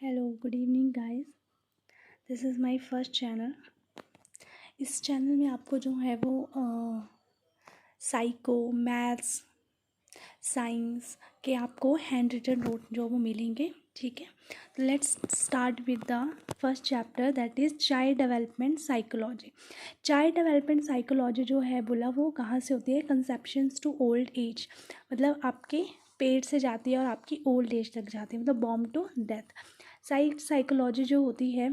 Hello good evening guys, this is my first channel. इस channel में आपको जो है वो साइको, मैथ्स, साइंस के आपको हैंड रिटन नोट जो वो मिलेंगे। ठीक है, तो let's start with the first chapter, that is child development psychology. Child development psychology जो है बोला वो कहाँ से होती है? कंसेप्शंस टू ओल्ड एज, मतलब आपके पेट से जाती है और आपकी ओल्ड एज तक जाती है, मतलब बॉर्न टू डेथ। साइकोलॉजी जो होती है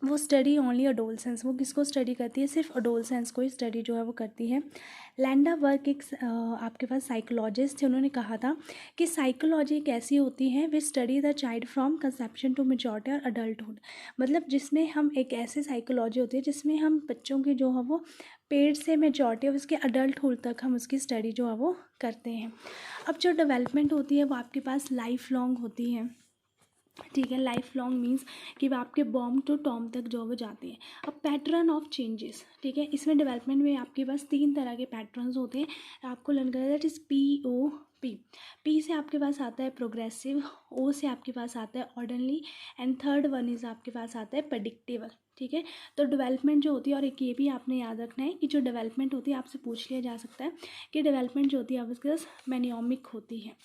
वो स्टडी ओनली अडोलसेंस, वो किसको स्टडी करती है? सिर्फ अडोलसेंस को ही स्टडी जो है वो करती है। लैंडा वर्क एक आपके पास साइकोलॉजिस्ट थे, उन्होंने कहा था कि साइकोलॉजी एक ऐसी होती है which study the child from conception to maturity और अडल्टहुड, मतलब जिसमें हम एक ऐसी साइकोलॉजी होती है जिसमें हम बच्चों की जो है वो पेट से मेच्योरिटी और उसके अडल्टहुड तक हम उसकी स्टडी जो है वो करते हैं। अब जो डेवलपमेंट होती है वो आपके पास लाइफ लॉन्ग होती है। ठीक है, लाइफ लॉन्ग मीन्स कि वो आपके बॉर्न टू टॉम तक जो वो जाती है। अब पैटर्न ऑफ चेंजेस, ठीक है, इसमें डेवलपमेंट में आपके पास 3 तरह के पैटर्न्स होते हैं, आपको लर्न करना है। That is POP। P से आपके पास आता है प्रोग्रेसिव, O से आपके पास आता है orderly, and third one is आपके पास आता है प्रेडिक्टेबल। ठीक है, तो डेवलपमेंट जो होती है, और एक ये भी आपने याद रखना है कि जो डेवलपमेंट होती है आपसे पूछ लिया जा सकता है कि डेवलपमेंट जो होती है आपके पास मैनियोमिक होती है।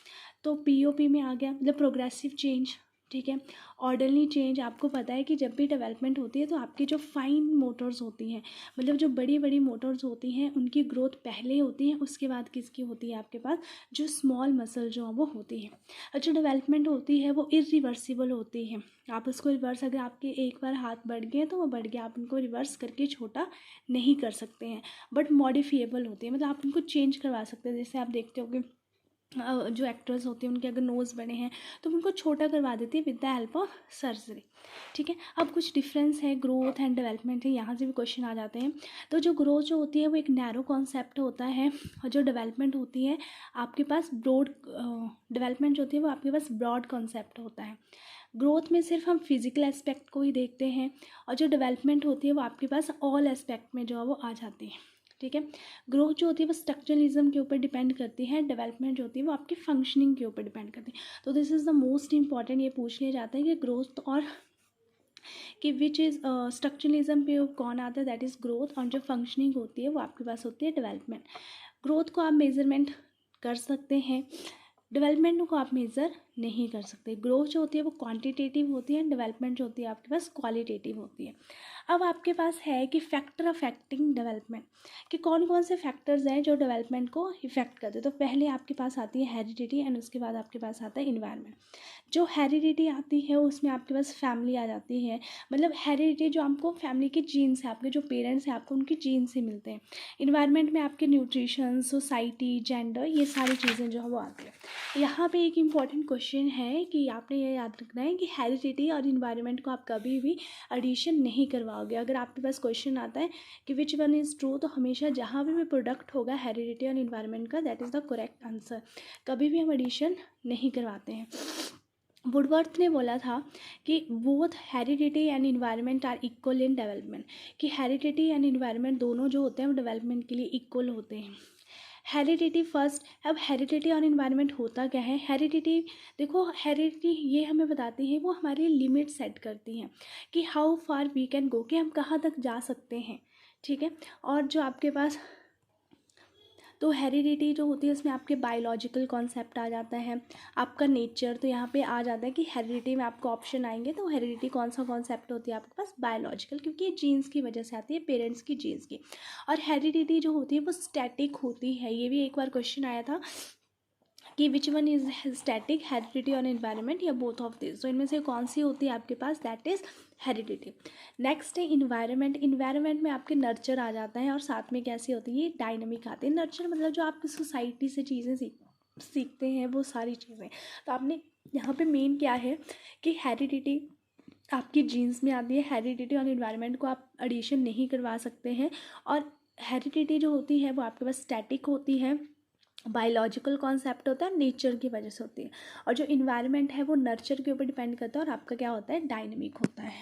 तो POP में आ गया मतलब प्रोग्रेसिव चेंज। ठीक है, ऑर्डरली चेंज, आपको पता है कि जब भी डेवलपमेंट होती है तो आपकी जो फाइन मोटर्स होती हैं, मतलब जो बड़ी बड़ी मोटर्स होती हैं उनकी ग्रोथ पहले होती है, उसके बाद किसकी होती है? आपके पास जो स्मॉल मसल जो वो होती है। और जो डेवलपमेंट होती है वो इरिवर्सिबल होती है, आप उसको रिवर्स, अगर आपके एक बार हाथ बढ़ गए तो वो बढ़ गया, आप उनको रिवर्स करके छोटा नहीं कर सकते हैं, बट मॉडिफिएबल होती है, मतलब आप उनको चेंज करवा सकते हैं। जैसे आप देखते हो कि जो एक्टर्स होते हैं उनके अगर नोज़ बड़े हैं तो उनको छोटा करवा देती है with the help of surgery. ठीक है, अब कुछ डिफरेंस है ग्रोथ एंड डेवलपमेंट है, यहाँ से भी क्वेश्चन आ जाते हैं। तो जो ग्रोथ जो होती है वो एक नैरो कॉन्सेप्ट होता है, और जो डेवलपमेंट होती है आपके पास ब्रॉड, डेवलपमेंट जो होती है वो आपके पास ब्रॉड कॉन्सेप्ट होता है। ग्रोथ में सिर्फ हम फिजिकल एस्पेक्ट को ही देखते हैं, और जो डेवलपमेंट होती है वो आपके पास ऑल एस्पेक्ट में जो है वो आ जाती है। ठीक है, ग्रोथ जो होती है वो स्ट्रक्चरलिज्म के ऊपर डिपेंड करती है, डेवलपमेंट जो होती है वो आपकी फंक्शनिंग के ऊपर डिपेंड करती है। तो this is the most important, ये पूछ लिया जाता है कि ग्रोथ और कि विच इज़ स्ट्रक्चरलिज्म पे कौन आता है? दैट इज़ ग्रोथ, और जो फंक्शनिंग होती है वो आपके पास होती है डेवलपमेंट। ग्रोथ को आप मेजरमेंट कर सकते हैं, डेवलपमेंट को आप मेज़र नहीं कर सकते। ग्रोथ जो होती है वो क्वांटिटेटिव होती है, डेवलपमेंट जो होती है आपके पास क्वालिटेटिव होती है। अब आपके पास है कि फैक्टर अफेक्टिंग डेवलपमेंट, कि कौन कौन से फैक्टर्स हैं जो डेवलपमेंट को इफेक्ट करते हैं। तो पहले आपके पास आती है हेरिडिटी, एंड उसके बाद आपके पास आता है इन्वायरमेंट। जो हेरिडिटी आती है उसमें आपके पास फैमिली आ जाती है, मतलब हेरिडिटी जो आपको फैमिली के जीन से, आपके जो पेरेंट्स हैं आपको उनकी जीन से मिलते हैं। इन्वायरमेंट में आपके न्यूट्रिशन, सोसाइटी, जेंडर, ये सारी चीज़ें जो है वो आती है। यहाँ पे एक इम्पॉर्टेंट क्वेश्चन है कि आपने ये याद रखना है कि हेरिडिटी और इन्वायरमेंट को आप कभी भी एडिशन नहीं करवाओगे। अगर आपके पास क्वेश्चन आता है कि विच वन इज़ ट्रू, तो हमेशा जहाँ भी प्रोडक्ट होगा हेरिडिटी और इन्वायरमेंट का, that is the correct answer. कभी भी हम एडिशन नहीं करवाते हैं। वुडवर्थ ने बोला था कि both heredity and environment are equal in development, कि हेरिडिटी एंड इन्वायरमेंट दोनों जो होते हैं वो डेवलपमेंट के लिए इक्वल होते हैं। Heredity first. अब हेरिडिटी और इन्वायरमेंट होता क्या है? हेरिडिटी, देखो हेरिडिटी ये हमें बताती है, वो हमारी लिमिट सेट करती हैं कि how far we can go, कि हम कहाँ तक जा सकते हैं। ठीक है, और जो आपके पास तो हेरिडिटी जो होती है उसमें आपके बायोलॉजिकल कॉन्सेप्ट आ जाता है, आपका नेचर, तो यहाँ पे आ जाता है कि हेरिडिटी में आपको ऑप्शन आएंगे, तो हेरिडिटी कौन सा कॉन्सेप्ट होती है आपके पास? बायोलॉजिकल, क्योंकि ये जीन्स की वजह से आती है, पेरेंट्स की जीन्स की। और हेरिडिटी जो होती है वो स्टैटिक होती है, ये भी एक बार क्वेश्चन आया था कि which one is static, heredity और एनवायरनमेंट, या बोथ ऑफ दिस, तो इनमें से कौन सी होती है आपके पास? That is heredity. नेक्स्ट है इन्वायरमेंट। इन्वायरमेंट में आपके नर्चर आ जाता है, और साथ में कैसी होती है? डायनामिक आती है। नर्चर मतलब जो आपकी सोसाइटी से चीज़ें सीखते हैं वो सारी चीज़ें। तो आपने यहाँ पे मेन क्या है कि हेरिडिटी आपकी जीन्स में आती है, हेरिडिटी और इन्वायरमेंट को आप एडिशन नहीं करवा सकते हैं। और हेरिडिटी जो होती है वो आपके पास स्टैटिक होती है, बायोलॉजिकल कॉन्सेप्ट होता है, नेचर की वजह से होती है। और जो इन्वायरमेंट है वो नर्चर के ऊपर डिपेंड करता है, और आपका क्या होता है? डायनेमिक होता है।